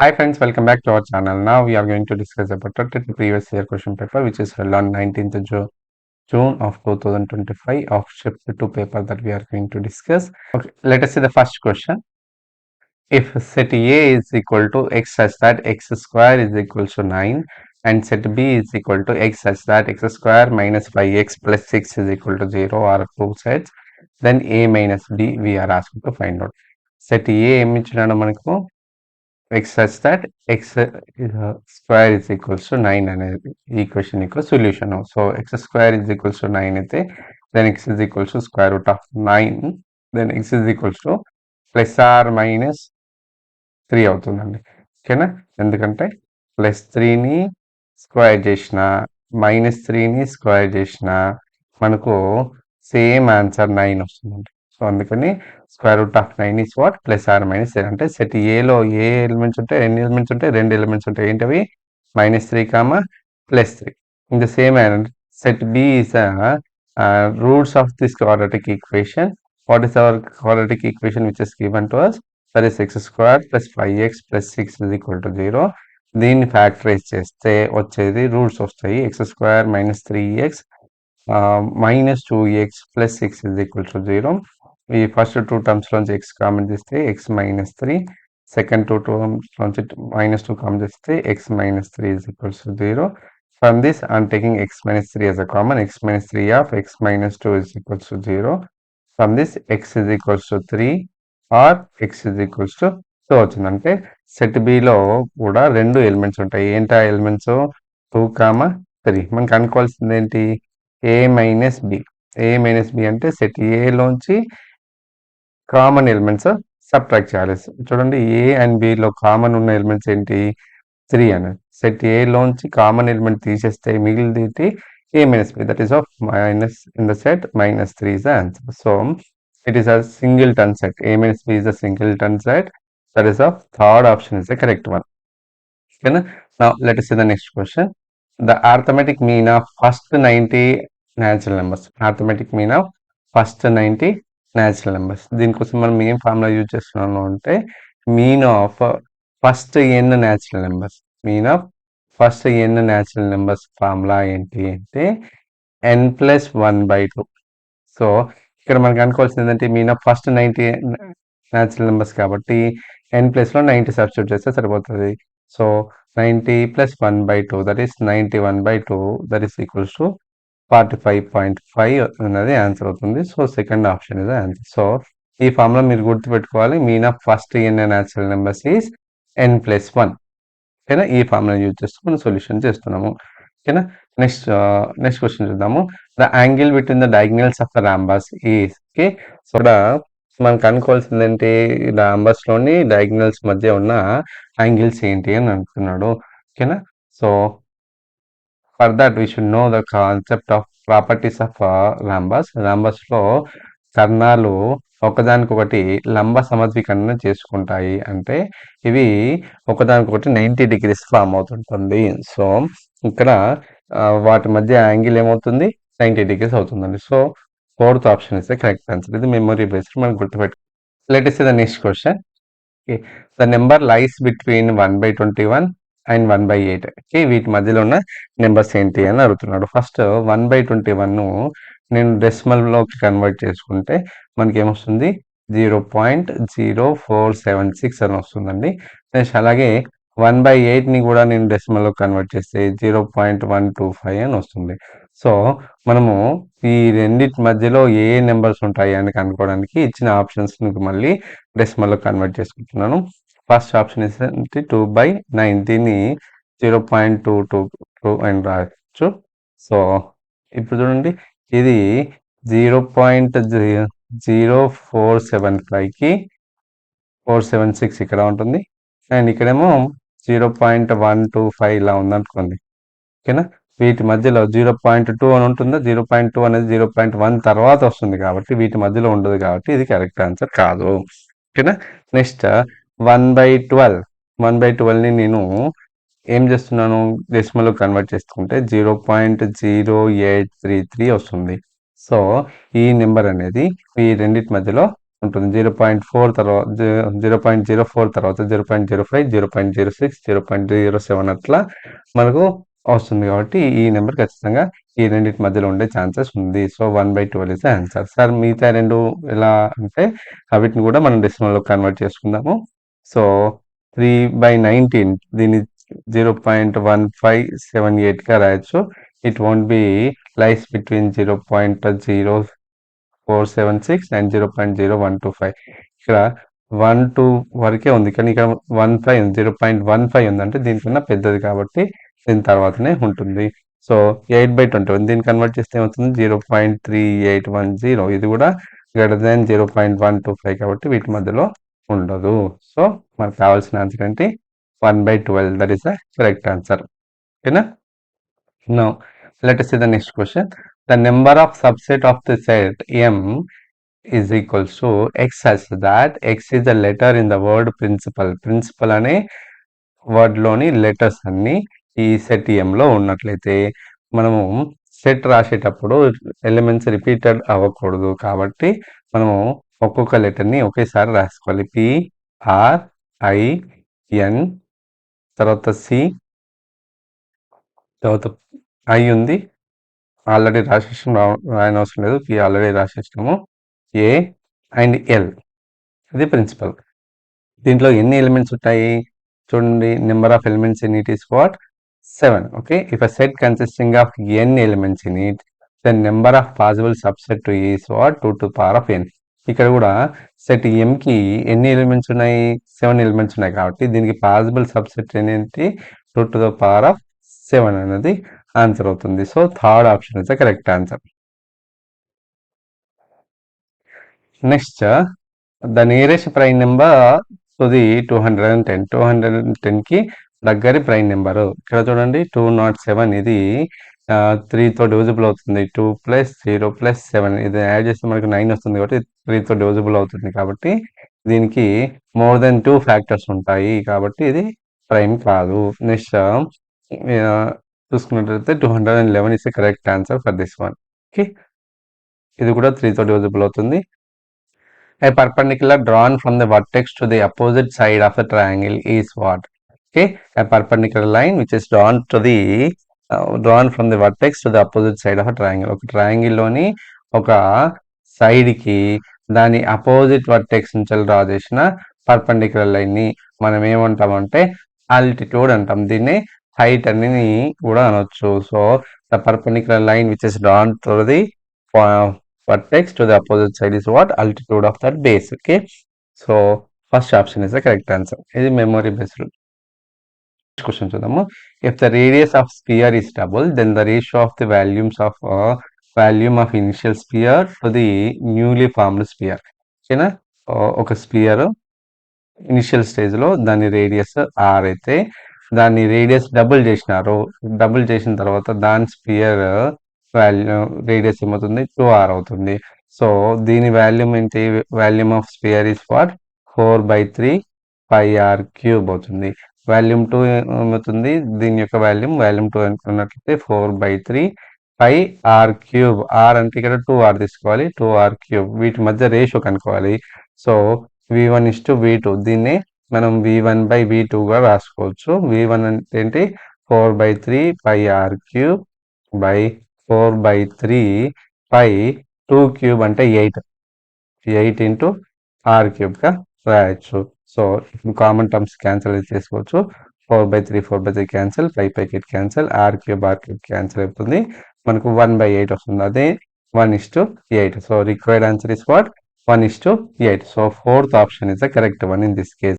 Hi friends, welcome back to our channel. Now we are going to discuss about the previous year question paper which is held on 19th June of 2025 of shift 2 paper that we are going to discuss. Okay, let us see the first question. If set A is equal to x such that x square is equal to 9 and set B is equal to x such that x square minus 5x plus 6 is equal to 0 are two sets, then A minus B we are asked to find out. Set A ఏమి ఇచ్చినాడు మనకు x such that x square is equals to 9 అనేది equation యొక్క solution. So x square is equals to 9 అయితే then x is equals to square root of 9, then x is equals to plus or minus 3 అవుతుందండి. ఓకేనా, ఎందుకంటే plus 3ని square చేసిన minus 3ని square చేసిన మనకు సేమ్ ఆన్సర్ 9 వస్తుందండి. సో అందుకని square root of 9 is what plus or minus 7. అంటే సెట్ ఏలో ఏ ఎలిమెంట్స్ ఉంటాయి, ఎన్ని ఎలిమెంట్స్ ఉంటాయి, 2 ఎలిమెంట్స్ ఉంటాయి. ఏంటవి? -3 comma +3. In the same set B is roots of this quadratic equation. What is our quadratic equation which is given to us? That is x square plus 5x plus 6 is equal to 0. దీన్ని factorise చేస్తే వచ్చేది roots వస్తాయి. x square minus 3x minus 2x plus 6 is equal to 0. ఈ first two terms లోంచి x common చేస్తే x minus 3, second two terms లోంచి -2 common చేస్తే x minus 3 is equal to 0. From this I am taking x minus 3 as a common. X minus 3 of x minus 2 is equal to 0. From this x is equal to 3 or x is equals to 2 వచ్చింది. అంటే set below కూడా 2 elements ఉంటాయి. ఏంటి ఆ elements? 2, 3. మనకు అనుకోవాల్సింది ఏంటి? a minus B. A minus B అంటే సెట్ ఏలోంచి కామన్ ఎలిమెంట్స్ సబ్ట్రాక్ట్ చేయాలి. చూడండి, ఏ అండ్ బిలో కామన్ ఉన్న ఎలిమెంట్స్ ఏంటి? 3 అనేది. సెట్ ఏలోంచి కామన్ ఎలిమెంట్ తీసేస్తే మిగిలింది a minus b, that is of minus in the set -3 is the answer. So it is a singleton set. A minus b is a singleton set. That is of third option is the correct one. Okay, now let us see the next question. The arithmetic mean of first 90 natural numbers. Arithmetic mean of first 90 natural numbers. దీనికోసం మనం ఏం formula use చేస్తున్నాము అంటే mean of first n natural numbers. Mean of first n natural numbers formula ఏంటి అంటే n+1/2. So ఇక్కడ మనకు అనుకోవాల్సింది ఏంటంటే mean of first 90 natural numbers కాబట్టి n+లో 90 సబ్స్టిట్యూట్ చేస్తే సరిపోతుంది. So 90 + 1/2 that is 91/2 that is equals to 45.5 అనేది ఆన్సర్ అవుతుంది. So second option is answer. So ఈ ఫార్ములా మీరు గుర్తుపెట్టుకోవాలి. Mean of first n natural numbers is n+1. ఓకేనా, ఈ ఫార్ములా యూజ్ చేస్తూ మనం సొల్యూషన్ చేస్తున్నాము. ఓకేనా, నెక్స్ట్ క్వశ్చన్ చూద్దాము. The angle between the diagonals of the rhombus is. Okay, so ఇక్కడ మనకు అనుకోవాల్సింది ఏంటి? రాంబస్ లోని డయాగ్నల్స్ మధ్య ఉన్న యాంగిల్స్ ఏంటి అని అంటున్నాడు. ఓకేనా, so for that we should know the concept of properties of rhombus. Rhombus లో కర్ణాలు ఒకదానికొకటి లంబ సమద్వికరణ చేసుకుంటాయి. అంటే ఇవి ఒకదానికొకటి 90 degrees ఫామ్ అవుతుంటుంది. సో ఇక్కడ వాటి మధ్య యాంగిల్ ఏమవుతుంది? 90 degrees అవుతుందండి. So fourth option is the correct answer. ఇది మెమరీ బేస్డ్ మనం గుర్తుపెట్టు. Let us see the next question. Okay, the number lies between 1/21 and 1/8. Okay, వీటి మధ్యలో ఉన్న నెంబర్స్ ఏంటి అని అడుగుతున్నాడు. ఫస్ట్ 1/21 నేను డెసిమల్లోకి కన్వర్ట్ చేసుకుంటే మనకి ఏమొస్తుంది? 0.0476 అని వస్తుందండి. నెక్స్ట్ అలాగే 1/8ని కూడా నేను డెసిమల్లోకి కన్వర్ట్ చేస్తే 0.125 అని వస్తుంది. సో మనము ఈ రెండింటి మధ్యలో ఏ నెంబర్స్ ఉంటాయి అని కనుక్కోవడానికి ఇచ్చిన ఆప్షన్స్ మళ్ళీ డెసిమల్లో కన్వర్ట్ చేసుకుంటున్నాను. First option is 2/9. దీన్ని 0.222 అని రాయొచ్చు. సో ఇప్పుడు చూడండి, ఇది 0.0475కి 476 ఇక్కడ ఉంటుంది అండ్ ఇక్కడేమో 0.125 ఇలా ఉందనుకోండి. ఓకేనా, వీటి మధ్యలో 0.2 అని ఉంటుందా? 0.2 అనేది 0.1 తర్వాత వస్తుంది కాబట్టి వీటి మధ్యలో ఉండదు కాబట్టి ఇది కరెక్ట్ ఆన్సర్ కాదు. ఓకేనా, నెక్స్ట్ 1/12ని నేను ఏం చేస్తున్నాను? డెసిమల్లో కన్వర్ట్ చేసుకుంటే 0.0833 వస్తుంది. సో ఈ నెంబర్ అనేది ఈ రెండింటి మధ్యలో ఉంటుంది. 0.4 తర్వాత 0.04 తర్వాత 0.05, 0.06, 0.07 అట్లా మనకు వస్తుంది కాబట్టి ఈ నెంబర్ ఖచ్చితంగా ఈ రెండింటి మధ్యలో ఉండే ఛాన్సెస్ ఉంది. So 1/12 is the answer. Sir మిగతా రెండు ఎలా అంటే వీటిని కూడా మనం డెసిమల్లో కన్వర్ట్ చేసుకుందాము. సో 3/19 దీన్ని 0.1578గా రాయొచ్చు. It won't be lies between 0.0476 and 0.0125. ఇక్కడ 1-2 వరకే ఉంది, కానీ ఇక్కడ 15 ఉంది, 0.15 ఉంది అంటే దీనికన్నా పెద్దది కాబట్టి దీని తర్వాతనే ఉంటుంది. సో 8/21 దీన్ని కన్వర్ట్ చేస్తే ఏమవుతుంది 0.3810. ఇది కూడా గ్రేటర్ దాన్ 0.125 కాబట్టి వీటి మధ్యలో ఉండదు. సో మనకు కావాల్సిన ఆన్సర్ ఏంటి 1/12. That is the correct answer. ఓకేనా? Now let us see the next question. The number of subset of the set M is equals to x such that x is a letter in the word principal. Principal అనే word లోని letters అన్ని ఈ set లో ఉన్నట్లయితే మనము set రాసేటప్పుడు elements repeated అవ్వకూడదు కాబట్టి మనము ఒక్కొక్క లెటర్ని ఒకేసారి రాసుకోవాలి. PRIN తర్వాత సి తర్వాత ఐ ఉంది, ఆల్రెడీ రాసేసాము, రాయనవసరం లేదు. పి ఆల్రెడీ రాసేసాము. ఏ అండ్ ఎల్ ఇది ప్రిన్సిపల్. దీంట్లో ఎన్ని ఎలిమెంట్స్ ఉంటాయి చూడండి. Number of elements in it is what 7. Okay, if a set consisting of n elements in it then number of possible subset is what 2 to the power of n. ఇక్కడ కూడా set m కి ఎన్ని elements ఉన్నాయి 7 elements ఉన్నాయి కాబట్టి దీనికి possible subset ఏంటి 2 to the power of 7 అనేది ఆన్సర్ అవుతుంది. So third option is the correct answer. Next the nearest prime number to the 210. 210కి దగ్గరి ప్రైమ్ నెంబరు ఇక్కడ చూడండి 207. ఇది 3తో డివిజిబుల్ అవుతుంది. 2 + 0 + 7 ఇది యాడ్ చేస్తే మనకు 9 వస్తుంది కాబట్టి 3తో డివిజిబుల్ అవుతుంది కాబట్టి దీనికి మోర్ దెన్ 2 ఫ్యాక్టర్స్ ఉంటాయి కాబట్టి ఇది ప్రైమ్ కాదు. నెక్స్ట్ చూసుకున్నట్లయితే 211 is the correct answer for this one. Okay, ఇది కూడా 3తో డివిజిబుల్ అవుతుంది. A perpendicular drawn from the vertex to the opposite side of the triangle is what? Okay, a perpendicular line which is drawn from the vertex to the opposite side of a triangle. ఒక triangle లోని ఒక side కి దాని opposite vertex నుంచి draw చేసిన perpendicular line ని మనం ఏమంటామంటే ఆల్టిట్యూడ్ అంటాం. దీన్ని హైట్ అని కూడా అనొచ్చు. So the perpendicular line which is drawn to the vertex to the opposite side is what? Altitude of that base. Okay, so first option is the correct answer. This is memory based. Next question చూద్దాము. If the radius of sphere is double, then the ratio of the volume of initial sphere to the newly formed sphere. ఓకేనా, ఒక spear initial stage లో దాని radius r అయితే దాని radius double చేసినారు. Double చేసిన తర్వాత దాని స్పియర్ రేడియస్ ఏమవుతుంది 2r అవుతుంది. సో దీని వాల్యూమ్ ఏంటి? Volume of sphere is what 4/3 πr³ అవుతుంది. వాల్యూమ్ 2 ఏమవుతుంది? దీని యొక్క వాల్యూమ్ 2 అనుకున్నట్లయితే 4/3 πr³. r అంటే ఇక్కడ 2r తీసుకోవాలి, 2r³. వీటి మధ్య రేషియో కనుక్కోవాలి. సో v1:v2 దీన్ని మనం v1/v2గా రాసుకోవచ్చు. v1 అంటే ఏంటి 4/3 πr³ బై 4/3 π2³ అంటే 8 into r³ గా రాయొచ్చు. సో ఇప్పుడు కామన్ టర్మ్స్ క్యాన్సిల్ చేసుకోవచ్చు. 4/3 క్యాన్సిల్, π క్యాన్సిల్, r³ క్యాన్సిల్ అవుతుంది. మనకు 1/8 వస్తుంది. అదే 1:8. So required answer is what 1:8. So fourth option is the correct one in this case.